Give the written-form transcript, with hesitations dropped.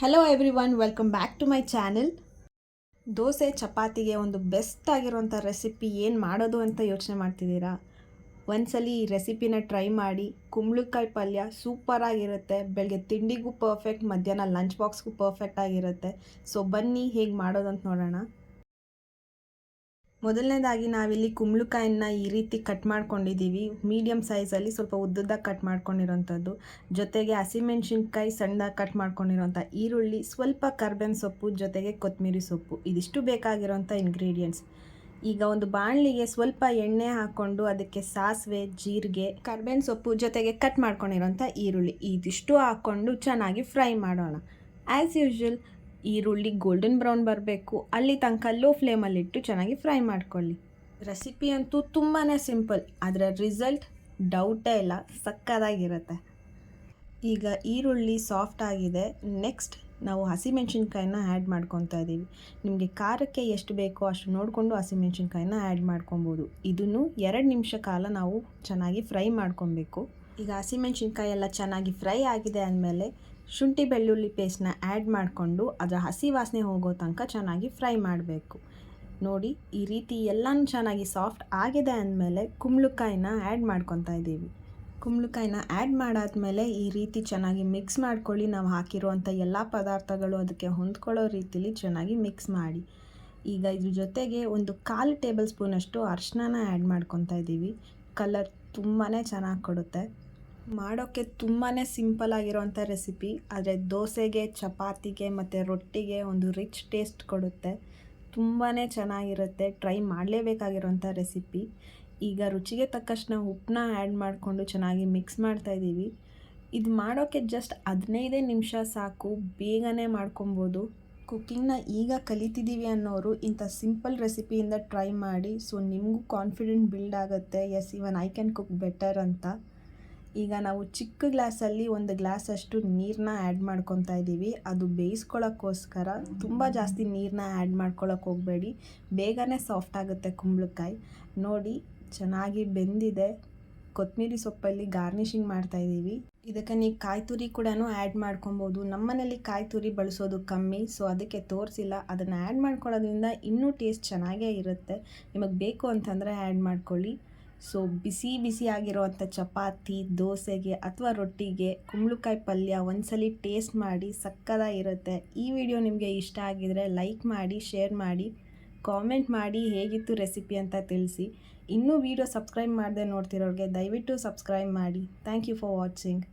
Hello everyone, welcome back to my channel. Dosa ಚಪಾತಿಗೆ ಒಂದು best ಆಗಿರೋಂಥ ರೆಸಿಪಿ ಏನು ಮಾಡೋದು ಅಂತ ಯೋಚನೆ ಮಾಡ್ತಿದ್ದೀರಾ? ಒಂದ್ಸಲಿ ಈ ರೆಸಿಪಿನ ಟ್ರೈ ಮಾಡಿ. ಕುಂಬಳಕಾಯಿ ಪಲ್ಯ ಸೂಪರಾಗಿರುತ್ತೆ. ಬೆಳಗ್ಗೆ ತಿಂಡಿಗೂ ಪರ್ಫೆಕ್ಟ್, ಮಧ್ಯಾಹ್ನ ಲಂಚ್ ಬಾಕ್ಸ್ಗೂ ಪರ್ಫೆಕ್ಟ್ ಆಗಿರುತ್ತೆ. ಸೊ ಬನ್ನಿ ಹೇಗೆ ಮಾಡೋದು ಅಂತ ನೋಡೋಣ. ಮೊದಲನೇದಾಗಿ ನಾವಿಲ್ಲಿ ಕುಂಬಳಕಾಯಿನ ಈ ರೀತಿ ಕಟ್ ಮಾಡ್ಕೊಂಡಿದ್ದೀವಿ. ಮೀಡಿಯಮ್ ಸೈಜಲ್ಲಿ ಸ್ವಲ್ಪ ಉದ್ದದಾಗಿ ಕಟ್ ಮಾಡ್ಕೊಂಡಿರೋಂಥದ್ದು. ಜೊತೆಗೆ ಹಸಿಮೆಣ್ಸಿನ್ಕಾಯಿ ಸಣ್ಣದಾಗಿ ಕಟ್ ಮಾಡ್ಕೊಂಡಿರೋಂಥ ಈರುಳ್ಳಿ, ಸ್ವಲ್ಪ ಕರ್ಬೇವಿನ ಸೊಪ್ಪು, ಜೊತೆಗೆ ಕೊತ್ತಂಬರಿ ಸೊಪ್ಪು. ಇದಿಷ್ಟು ಬೇಕಾಗಿರೋಂಥ ಇಂಗ್ರೀಡಿಯೆಂಟ್ಸ್. ಈಗ ಒಂದು ಬಾಣಲಿಗೆ ಸ್ವಲ್ಪ ಎಣ್ಣೆ ಹಾಕ್ಕೊಂಡು ಅದಕ್ಕೆ ಸಾಸಿವೆ, ಜೀರಿಗೆ, ಕರ್ಬೇವಿನ ಸೊಪ್ಪು, ಜೊತೆಗೆ ಕಟ್ ಮಾಡ್ಕೊಂಡಿರೋಂಥ ಈರುಳ್ಳಿ ಇದಿಷ್ಟು ಹಾಕ್ಕೊಂಡು ಚೆನ್ನಾಗಿ ಫ್ರೈ ಮಾಡೋಣ. ಆ್ಯಸ್ ಯೂಶ್ವಲ್ ಈರುಳ್ಳಿ ಗೋಲ್ಡನ್ ಬ್ರೌನ್ ಬರಬೇಕು, ಅಲ್ಲಿ ತನಕ ಲೋ ಫ್ಲೇಮಲ್ಲಿಟ್ಟು ಚೆನ್ನಾಗಿ ಫ್ರೈ ಮಾಡ್ಕೊಳ್ಳಿ. ರೆಸಿಪಿ ಅಂತೂ ತುಂಬಾ ಸಿಂಪಲ್, ಆದರೆ ರಿಸಲ್ಟ್ ಡೌಟೇ ಇಲ್ಲ, ಸಕ್ಕತ್ತಾಗಿರುತ್ತೆ. ಈಗ ಈರುಳ್ಳಿ ಸಾಫ್ಟ್ ಆಗಿದೆ. ನೆಕ್ಸ್ಟ್ ನಾವು ಹಸಿಮೆಣ್ಸಿನ್ಕಾಯಿನ ಆ್ಯಡ್ ಮಾಡ್ಕೊತಾ ಇದ್ದೀವಿ. ನಿಮಗೆ ಖಾರಕ್ಕೆ ಎಷ್ಟು ಬೇಕೋ ಅಷ್ಟು ನೋಡಿಕೊಂಡು ಹಸಿಮೆಣ್ಸಿನ್ಕಾಯಿನ ಆ್ಯಡ್ ಮಾಡ್ಕೊಬೋದು. ಇದನ್ನು 2 ನಿಮಿಷ ಕಾಲ ನಾವು ಚೆನ್ನಾಗಿ ಫ್ರೈ ಮಾಡ್ಕೊಬೇಕು. ಈಗ ಹಸಿಮೆಣ್ಸಿನ್ಕಾಯಿ ಎಲ್ಲ ಚೆನ್ನಾಗಿ ಫ್ರೈ ಆಗಿದೆ ಅಂದಮೇಲೆ ಶುಂಠಿ ಬೆಳ್ಳುಳ್ಳಿ ಪೇಸ್ಟ್ನ ಆ್ಯಡ್ ಮಾಡಿಕೊಂಡು ಅದರ ಹಸಿ ವಾಸನೆ ಹೋಗೋ ತನಕ ಚೆನ್ನಾಗಿ ಫ್ರೈ ಮಾಡಬೇಕು. ನೋಡಿ, ಈ ರೀತಿ ಎಲ್ಲನೂ ಚೆನ್ನಾಗಿ ಸಾಫ್ಟ್ ಆಗಿದೆ ಅಂದಮೇಲೆ ಕುಂಬಳಕಾಯಿನ ಆ್ಯಡ್ ಮಾಡ್ಕೊತಾ ಇದ್ದೀವಿ. ಕುಂಬಳಕಾಯಿನ ಆ್ಯಡ್ ಮಾಡಾದ್ಮೇಲೆ ಈ ರೀತಿ ಚೆನ್ನಾಗಿ ಮಿಕ್ಸ್ ಮಾಡ್ಕೊಳ್ಳಿ. ನಾವು ಹಾಕಿರುವಂಥ ಎಲ್ಲ ಪದಾರ್ಥಗಳು ಅದಕ್ಕೆ ಹೊಂದ್ಕೊಳ್ಳೋ ರೀತಿಲಿ ಚೆನ್ನಾಗಿ ಮಿಕ್ಸ್ ಮಾಡಿ. ಈಗ ಇದ್ರ ಜೊತೆಗೆ ಒಂದು 1/4 ಟೇಬಲ್ ಸ್ಪೂನಷ್ಟು ಅರಿಶಿನ ಆ್ಯಡ್ ಮಾಡ್ಕೊತಾ ಇದ್ದೀವಿ. ಕಲರ್ ತುಂಬಾ ಚೆನ್ನಾಗಿ ಕೊಡುತ್ತೆ. ಮಾಡೋಕ್ಕೆ ತುಂಬಾ ಸಿಂಪಲ್ ಆಗಿರೋವಂಥ ರೆಸಿಪಿ, ಆದರೆ ದೋಸೆಗೆ, ಚಪಾತಿಗೆ ಮತ್ತು ರೊಟ್ಟಿಗೆ ಒಂದು ರಿಚ್ ಟೇಸ್ಟ್ ಕೊಡುತ್ತೆ. ತುಂಬಾ ಚೆನ್ನಾಗಿರುತ್ತೆ. ಟ್ರೈ ಮಾಡಲೇಬೇಕಾಗಿರೋಂಥ ರೆಸಿಪಿ. ಈಗ ರುಚಿಗೆ ತಕ್ಕಷ್ಟು ಉಪ್ಪನ್ನ ಆ್ಯಡ್ ಮಾಡಿಕೊಂಡು ಚೆನ್ನಾಗಿ ಮಿಕ್ಸ್ ಮಾಡ್ತಾಯಿದ್ದೀವಿ. ಇದು ಮಾಡೋಕ್ಕೆ ಜಸ್ಟ್ 15 ನಿಮಿಷ ಸಾಕು, ಬೇಗನೆ ಮಾಡ್ಕೊಬೋದು. ಕುಕ್ಕಿಂಗ್ನ ಈಗ ಕಲಿತಿದ್ದೀವಿ ಅನ್ನೋರು ಇಂಥ ಸಿಂಪಲ್ ರೆಸಿಪಿಯಿಂದ ಟ್ರೈ ಮಾಡಿ. ಸೊ ನಿಮಗೂ ಕಾನ್ಫಿಡೆಂಟ್ ಬಿಲ್ಡ್ ಆಗುತ್ತೆ, yes even I can cook better ಅಂತ. ಈಗ ನಾವು ಚಿಕ್ಕ ಗ್ಲಾಸಲ್ಲಿ 1 ಗ್ಲಾಸಷ್ಟು ನೀರನ್ನ ಆ್ಯಡ್ ಮಾಡ್ಕೊತಾ ಇದ್ದೀವಿ. ಅದು ಬೇಯಿಸ್ಕೊಳ್ಳೋಕ್ಕೋಸ್ಕರ. ತುಂಬ ಜಾಸ್ತಿ ನೀರನ್ನ ಆ್ಯಡ್ ಮಾಡ್ಕೊಳ್ಳೋಕೆ ಹೋಗಬೇಡಿ, ಬೇಗನೆ ಸಾಫ್ಟ್ ಆಗುತ್ತೆ ಕುಂಬಳಕಾಯಿ. ನೋಡಿ, ಚೆನ್ನಾಗಿ ಬೆಂದಿದೆ. ಕೊತ್ತಂಬರಿ ಸೊಪ್ಪಲ್ಲಿ ಗಾರ್ನಿಷಿಂಗ್ ಮಾಡ್ತಾಯಿದ್ದೀವಿ. ಇದಕ್ಕೆ ನೀವು ಕಾಯಿ ತುರಿ ಕೂಡ ಆ್ಯಡ್ ಮಾಡ್ಕೊಬೋದು. ನಮ್ಮನೇಲಿ ಕಾಯಿ ತುರಿ ಬಳಸೋದು ಕಮ್ಮಿ, ಸೊ ಅದಕ್ಕೆ ತೋರಿಸಿಲ್ಲ. ಅದನ್ನು ಆ್ಯಡ್ ಮಾಡ್ಕೊಳ್ಳೋದ್ರಿಂದ ಇನ್ನೂ ಟೇಸ್ಟ್ ಚೆನ್ನಾಗೇ ಇರುತ್ತೆ. ನಿಮಗೆ ಬೇಕು ಅಂತಂದರೆ ಆ್ಯಡ್ ಮಾಡ್ಕೊಳ್ಳಿ. ಸೊ ಬಿಸಿ ಬಿಸಿ ಆಗಿರುವಂಥ ಚಪಾತಿ, ದೋಸೆಗೆ ಅಥವಾ ರೊಟ್ಟಿಗೆ ಕುಂಬಳಕಾಯಿ ಪಲ್ಯ ಒಂದ್ಸಲಿ ಟೇಸ್ಟ್ ಮಾಡಿ, ಸಕ್ಕತ್ತಾಗಿರುತ್ತೆ. ಈ ವಿಡಿಯೋ ನಿಮಗೆ ಇಷ್ಟ ಆಗಿದರೆ ಲೈಕ್ ಮಾಡಿ, ಶೇರ್ ಮಾಡಿ, ಕಾಮೆಂಟ್ ಮಾಡಿ ಹೇಗಿತ್ತು ರೆಸಿಪಿ ಅಂತ ತಿಳಿಸಿ. ಇನ್ನೂ ವಿಡಿಯೋ ಸಬ್ಸ್ಕ್ರೈಬ್ ಮಾಡದೆ ನೋಡ್ತಿರೋರಿಗೆ ದಯವಿಟ್ಟು ಸಬ್ಸ್ಕ್ರೈಬ್ ಮಾಡಿ. Thank you for watching.